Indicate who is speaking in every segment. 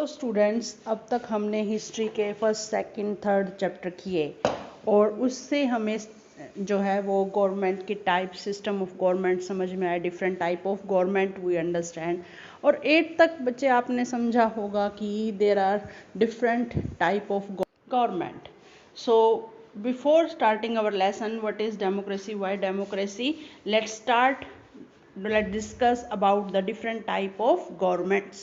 Speaker 1: So students, अब तक हमने हिस्ट्री के फर्स्ट सेकंड थर्ड चैप्टर किए और उससे हमें जो है वो गवर्नमेंट की टाइप, सिस्टम ऑफ गवर्नमेंट समझ में आया, different type of government we understand. और 8 तक बच्चे आपने समझा होगा कि there are different type of government. So before starting our lesson what is democracy, why democracy, let's discuss about the different type of governments.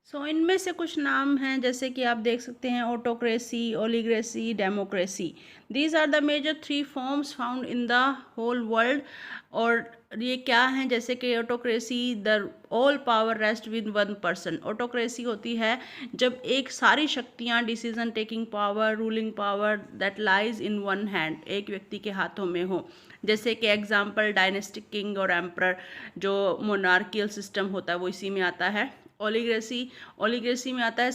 Speaker 1: So इनमें से कुछ नाम हैं, जैसे कि आप देख सकते हैं autocracy, oligarchy, democracy. These are the major 3 forms found in the whole world. और ये क्या हैं, जैसे कि autocracy, the all power rest with one person. Autocracy होती है जब एक सारी शक्तियाँ, decision taking power, ruling power that lies in one hand, एक व्यक्ति के हाथों में हो। जैसे कि एग्जाम्पल डायनेस्टिक किंग और एम्परर, जो मोनार्कियल सिस्टम होता है वो इसी में आता है। ओलिग्रेसी में आता है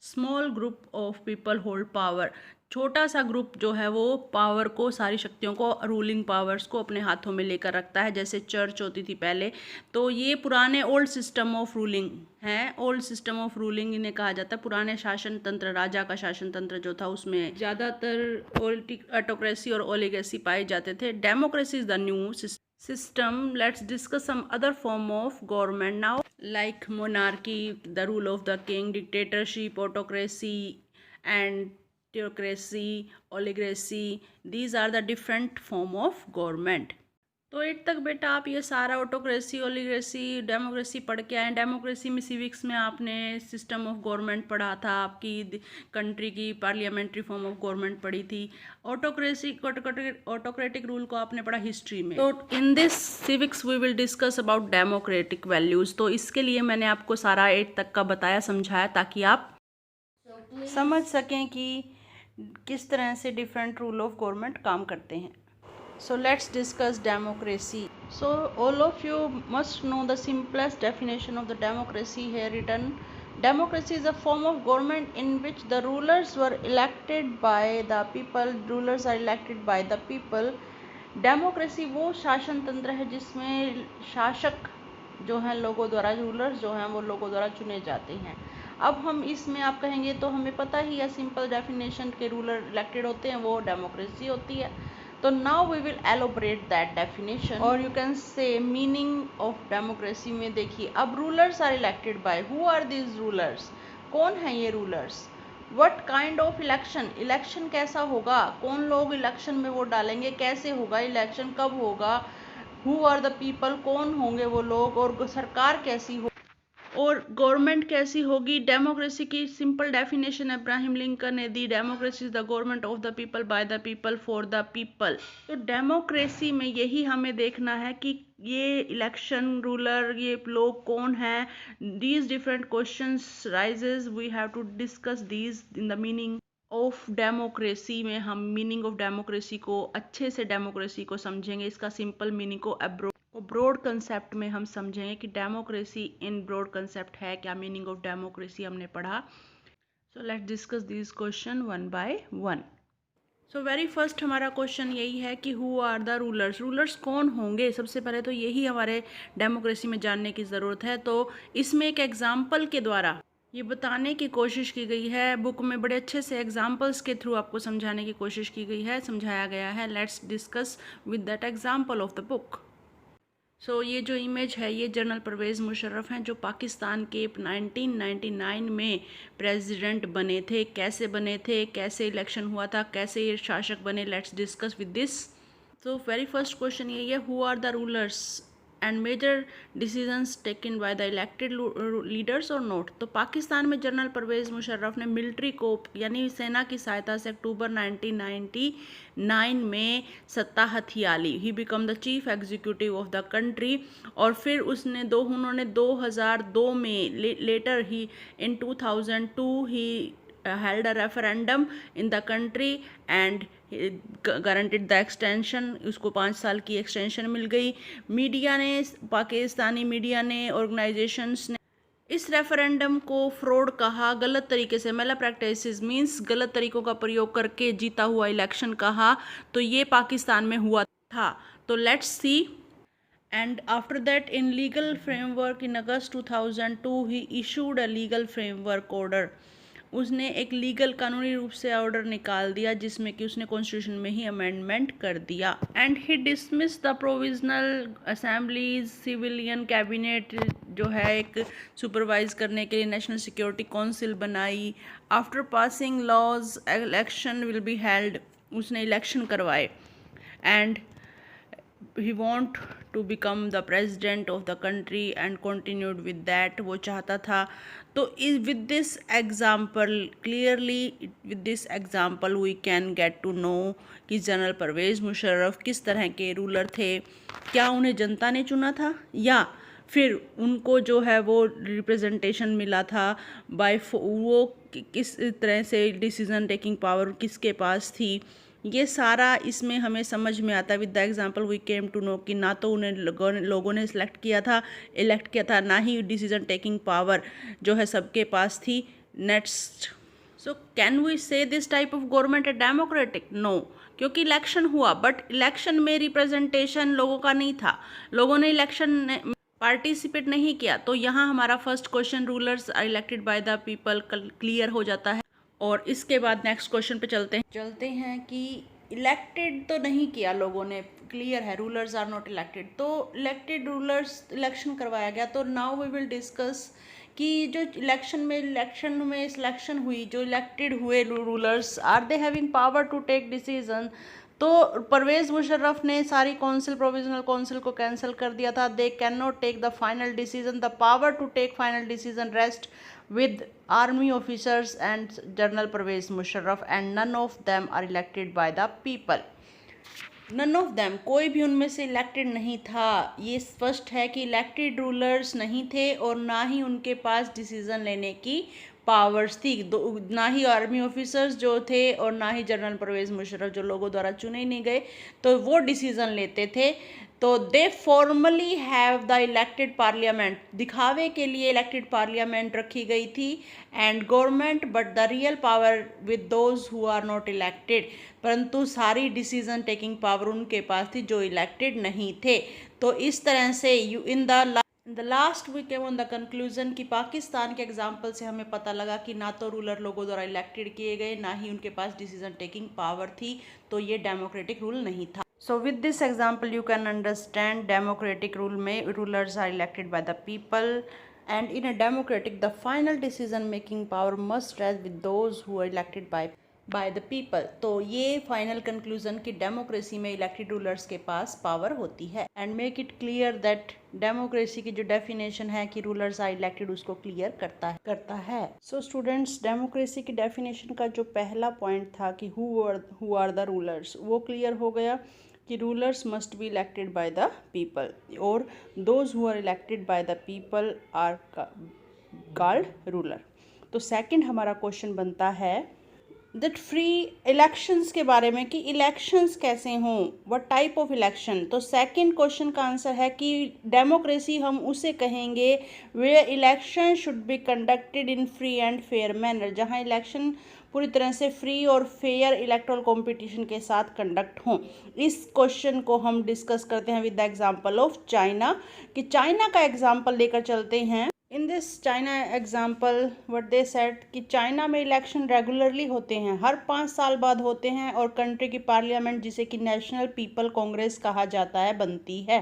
Speaker 1: small group of people hold power. छोटा सा ग्रुप जो है वो पावर को, सारी शक्तियों को, रूलिंग पावर्स को अपने हाथों में लेकर रखता है, जैसे चर्च होती थी पहले। तो ये पुराने ओल्ड सिस्टम ऑफ रूलिंग है। ओल्ड सिस्टम ऑफ रूलिंग इन्हें कहा जाता है। पुराने शासन तंत्र, राजा का शासन तंत्र जो था, उसमें ज़्यादातर ऑटोक्रेसी और ओलिगेसी पाए जाते थे। Democracy is the new system. Let's discuss some other form of government now, like monarchy, the rule of the king, dictatorship, autocracy, and theocracy, oligarchy. These are the different form of government. तो 8 तक बेटा आप ये सारा autocracy, oligarchy, democracy पढ़ के आए। Democracy में सिविक्स में आपने सिस्टम ऑफ गवर्नमेंट पढ़ा था, आपकी कंट्री की पार्लियामेंट्री फॉर्म ऑफ गवर्नमेंट पढ़ी थी। ऑटोक्रेसी, ऑटोक्रेटिक रूल को आपने पढ़ा हिस्ट्री में। तो in this civics we will discuss about democratic values. तो इसके लिए मैंने आपको सारा 8 तक का बताया, समझाया, ताकि आप समझ सकें कि किस तरह से डिफरेंट रूल ऑफ गवर्नमेंट काम करते हैं। So let's discuss democracy. So all of you must know the simplest definition of the democracy here written. Democracy is a form of government in which the rulers were elected by the people. Rulers are elected by the people. Democracy वो शासन तंत्र है जिसमें शासक जो हैं लोगों द्वारा, रूलर्स जो हैं वो लोगों द्वारा चुने जाते हैं। अब हम इसमें आप कहेंगे तो हमें पता ही है, सिंपल डेफिनेशन के रूलर इलेक्टेड होते हैं, वो डेमोक्रेसी होती है। तो now we will elaborate that definition, और you can say meaning of democracy में देखिए। अब rulers are elected by, who are these rulers, कौन है ये rulers. What kind of election, election कैसा होगा, कौन लोग इलेक्शन में वोट डालेंगे, कैसे होगा इलेक्शन, कब होगा, हु आर द पीपल, कौन होंगे वो लोग, और सरकार कैसी हो, और गवर्नमेंट कैसी होगी। डेमोक्रेसी की सिंपल डेफिनेशन इब्राहिम लिंकन ने दी, democracy is the government of the people, by the people, for the people. तो डेमोक्रेसी में यही हमें देखना है कि ये इलेक्शन, रूलर, ये लोग कौन है। These different questions raises, we have to discuss these in the meaning of democracy में। हम मीनिंग ऑफ डेमोक्रेसी को अच्छे से, डेमोक्रेसी को समझेंगे, इसका सिंपल मीनिंग को ब्रॉड कंसेप्ट में हम समझेंगे कि डेमोक्रेसी इन ब्रॉड कंसेप्ट है क्या, मीनिंग ऑफ डेमोक्रेसी हमने पढ़ा। So let's discuss this question one by one. So very first हमारा क्वेश्चन यही है कि who are the rulers, rulers कौन होंगे। सबसे पहले तो यही हमारे डेमोक्रेसी में जानने की ज़रूरत है। तो इसमें एक एग्जाम्पल के द्वारा ये बताने की कोशिश की गई है, बुक में बड़े अच्छे से एग्जाम्पल्स के थ्रू आपको समझाने की कोशिश की गई है, समझाया गया है। Let's discuss with that example of the book. So ये जो इमेज है ये जनरल परवेज़ मुशर्रफ हैं, जो पाकिस्तान के 1999 में प्रेसिडेंट बने थे। कैसे बने थे, कैसे इलेक्शन हुआ था, कैसे ये शासक बने, लेट्स डिस्कस विद दिस। तो वेरी फर्स्ट क्वेश्चन ये है, who are the rulers and major decisions taken by the elected leaders और नोट। तो पाकिस्तान में जनरल परवेज़ मुशर्रफ ने मिलिट्री को, यानी सेना की सहायता से अक्टूबर 1999 में सत्ता हथिया ली। He become the chief executive of the country. और फिर उन्होंने 2002 में later he in 2002 he held a referendum in the country and guaranteed the extension, उसको 5 साल की एक्सटेंशन मिल गई। मीडिया ने, पाकिस्तानी मीडिया ने, ऑर्गेनाइजेशंस ने इस रेफरेंडम को फ्रॉड कहा, गलत तरीके से, मैला प्रैक्टिसेस मीन्स गलत तरीकों का प्रयोग करके जीता हुआ इलेक्शन कहा। तो ये पाकिस्तान में हुआ था। तो let's see And after that, in legal framework in August 2002, he issued a legal framework order. उसने एक लीगल कानूनी रूप से ऑर्डर निकाल दिया जिसमें कि उसने कॉन्स्टिट्यूशन में ही अमेंडमेंट कर दिया. And he dismiss the provisional assemblies civilian cabinet जो है एक सुपरवाइज करने के लिए नेशनल सिक्योरिटी काउंसिल बनाई. After passing laws election will be held. उसने इलेक्शन करवाए. And he want to become the president of the country and continued with that. वो चाहता था. तो with this example clearly, with this example we can get to know कि general Parvez Musharraf किस तरह के रूलर थे. क्या उन्हें जनता ने चुना था या फिर उनको जो है वो रिप्रेजेंटेशन मिला था बाय वो किस तरह से डिसीजन टेकिंग पावर किसके पास थी. ये सारा इसमें हमें समझ में आता है. With the example we came to know कि ना तो उन्हें लोगों ने इलेक्ट किया था ना ही डिसीजन टेकिंग पावर जो है सबके पास थी. नेक्स्ट, सो कैन वी से दिस टाइप ऑफ गवर्नमेंट है डेमोक्रेटिक? नो, क्योंकि इलेक्शन हुआ बट इलेक्शन में रिप्रेजेंटेशन लोगों का नहीं था. लोगों ने इलेक्शन पार्टिसिपेट नहीं किया. तो यहाँ हमारा first question rulers are elected by the people clear हो जाता है. और इसके बाद नेक्स्ट क्वेश्चन पे चलते हैं कि इलेक्टेड तो नहीं किया लोगों ने, क्लियर है रूलर्स आर नॉट इलेक्टेड. तो इलेक्टेड रूलर्स इलेक्शन करवाया गया. तो नाउ वी विल डिस्कस कि जो इलेक्शन में सिलेक्शन हुई, जो इलेक्टेड हुए rulers, are they having power to take decision. तो परवेज़ मुशर्रफ ने सारी प्रोविजनल काउंसिल को कैंसिल कर दिया था. They can not take the final decision. The power to take final decision rest with army officers and General Pervez Musharraf and none of them are elected by the people. None of them, कोई भी उनमें से elected नहीं था. ये स्पष्ट है कि इलेक्टेड रूलर्स नहीं थे और ना ही उनके पास डिसीजन लेने की पावर्स थी. ना ही आर्मी ऑफिसर्स जो थे और ना ही जनरल परवेज़ मुशर्रफ जो लोगों द्वारा चुने नहीं गए तो वो डिसीजन लेते थे. तो they formally have the elected parliament, दिखावे के लिए इलेक्टेड पार्लियामेंट रखी गई थी and government, but the real power with those who are not elected. परंतु सारी डिसीजन टेकिंग पावर उनके पास थी जो इलेक्टेड नहीं थे. तो इस तरह से in the last we came on the conclusion कि पाकिस्तान के एग्जाम्पल से हमें पता लगा कि ना तो रूलर लोगों द्वारा इलेक्टेड किए गए ना ही उनके पास डिसीजन टेकिंग पावर थी. तो ये डेमोक्रेटिक रूल नहीं था. So with this example you can understand democratic rule में rulers are elected by the people and in a democratic the final decision making power must rest with those who are elected by the people. तो ये final conclusion कि democracy में elected rulers के पास power होती है. And make it clear that democracy की जो डेफिनेशन है कि रूलर्स आर इलेक्टेड उसको क्लियर करता है. सो स्टूडेंट्स, डेमोक्रेसी की डेफिनेशन का जो पहला पॉइंट था कि हु आर द रूलर्स वो क्लियर हो गया कि rulers must be elected by the people और those who are elected by the people are called ruler. तो सेकंड हमारा क्वेश्चन बनता है दैट फ्री इलेक्शंस के बारे में कि इलेक्शंस कैसे हों, व्हाट टाइप ऑफ इलेक्शन. तो सेकंड क्वेश्चन का आंसर है कि डेमोक्रेसी हम उसे कहेंगे where election should be conducted in free and fair manner, जहां इलेक्शन पूरी तरह से फ्री और फेयर इलेक्टोरल कंपटीशन के साथ कंडक्ट हों. इस क्वेश्चन को हम डिस्कस करते हैं with the example of China, कि चाइना का एग्जांपल लेकर चलते हैं. In this China example what they said कि चाइना में इलेक्शन रेगुलरली होते हैं, हर 5 साल बाद होते हैं और कंट्री की पार्लियामेंट जिसे कि नेशनल पीपल कांग्रेस कहा जाता है बनती है.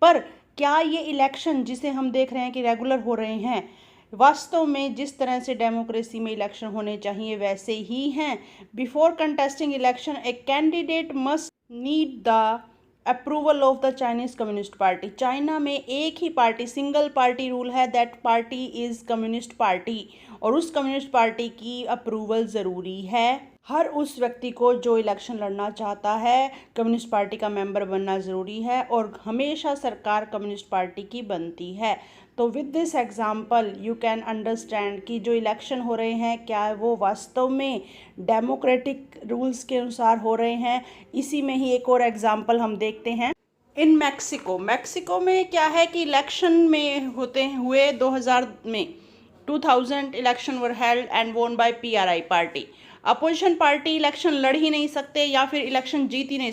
Speaker 1: पर क्या ये इलेक्शन जिसे हम देख रहे हैं कि रेगुलर हो रहे हैं वास्तव में जिस तरह से डेमोक्रेसी में इलेक्शन होने चाहिए वैसे ही हैं? Before contesting election a candidate must need the approval of the Chinese communist party. China में एक ही पार्टी, सिंगल पार्टी रूल है, that party is communist party और उस कम्युनिस्ट पार्टी की अप्रूवल ज़रूरी है. हर उस व्यक्ति को जो इलेक्शन लड़ना चाहता है कम्युनिस्ट पार्टी का मेंबर बनना ज़रूरी है और हमेशा सरकार कम्युनिस्ट पार्टी की बनती है. तो with this example you can understand कि जो इलेक्शन हो रहे हैं क्या वो वास्तव में डेमोक्रेटिक रूल्स के अनुसार हो रहे हैं. इसी में ही एक और एग्जांपल हम देखते हैं. इन मैक्सिको में क्या है कि इलेक्शन में हुए 2000 election were held and won by PRI party. Opposition party election लड़ ही नहीं सकते या फिर इलेक्शन जीत ही नहीं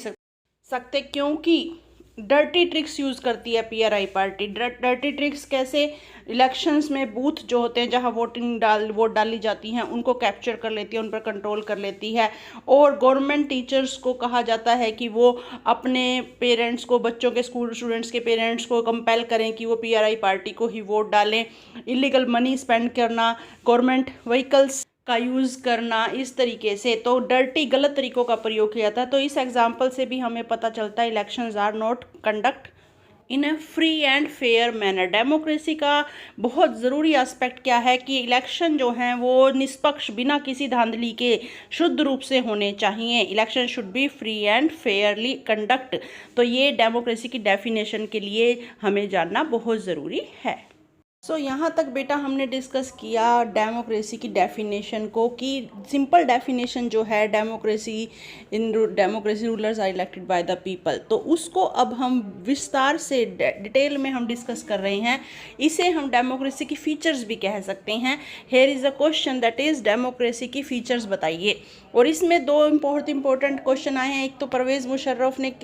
Speaker 1: सकते क्योंकि डर्टी ट्रिक्स यूज़ करती है पीआरआई पार्टी। डर्टी ट्रिक्स कैसे? इलेक्शंस में बूथ जो होते हैं जहां वोट डाली जाती हैं उनको कैप्चर कर लेती है, उन पर कंट्रोल कर लेती है। और गवर्नमेंट टीचर्स को कहा जाता है कि वो अपने पेरेंट्स को, बच्चों के स्टूडेंट्स के पेरेंट्स को कंपेल करें कि वो पीआरआई पार्टी को ही वोट डालें। इलीगल मनी स्पेंड करना, गवर्नमेंट व्हीकल्स का यूज़ करना, इस तरीके से तो डर्टी गलत तरीकों का प्रयोग किया जाता है। तो इस एग्जाम्पल से भी हमें पता चलता है elections are not conduct in a free and fair manner. Democracy का बहुत ज़रूरी एस्पेक्ट क्या है कि इलेक्शन जो हैं वो निष्पक्ष, बिना किसी धांधली के, शुद्ध रूप से होने चाहिए। Election should B free and Fairlie conduct. तो ये डेमोक्रेसी की डेफिनेशन के लिए हमें जानना बहुत ज़रूरी है। यहाँ तक बेटा हमने डिस्कस किया डेमोक्रेसी की डेफिनेशन को, कि सिंपल डेफिनेशन जो है democracy rulers are elected by the people, तो उसको अब हम विस्तार से डिटेल में हम डिस्कस कर रहे हैं। इसे हम डेमोक्रेसी की फीचर्स भी कह सकते हैं। Here is a question that is democracy की फीचर्स बताइए। और इसमें दो बहुत इंपॉर्टेंट क्वेश्चन आए हैं। एक तो परवेज़ मुशर्रफ ने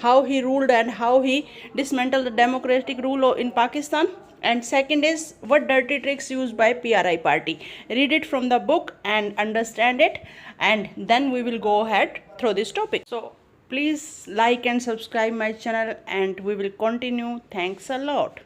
Speaker 1: how he ruled and how he dismantle the democratic rule in Pakistan, and second is what dirty tricks used by PRI party. Read it from the book and understand it, and then we will go ahead through this topic. So please like and subscribe my channel, and we will continue. Thanks a lot.